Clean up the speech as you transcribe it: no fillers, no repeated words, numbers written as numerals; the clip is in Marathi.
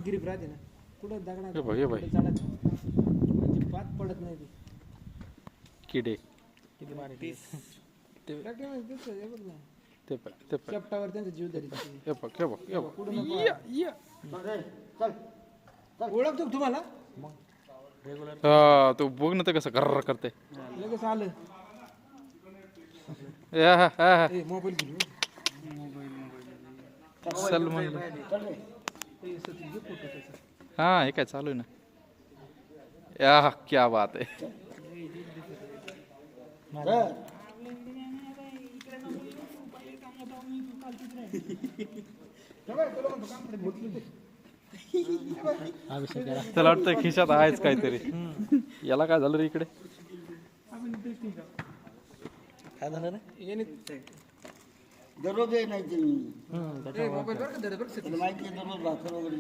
गिरीप राहते ना कुठं दगडा हे बघ, हे बघ. चढत म्हणजे पात पडत नाही ती किडे किती मारे ते बघ ना ते पण ते पण चपटावर त्यांचा जीव धरी हे बघ हे बघ हे बघ कुठं नको या. ओळखतो का तुम्हाला हा तू बघ ना ते कसं गर्र करते लगेच आलं ए मोबाईल घेऊन चल म्हणलं ए सतीश घे फोटो त्याचा हा हे काय चालू आहे ना या क्या बात आहे त्याला वाटतं खिशात आहेच काहीतरी याला काय झालं रे इकडे काय झालं रे याने दररोज नाही तुम्ही मोबाईल बरं का बरं माहिती आहे दररोज भाकर वगैरे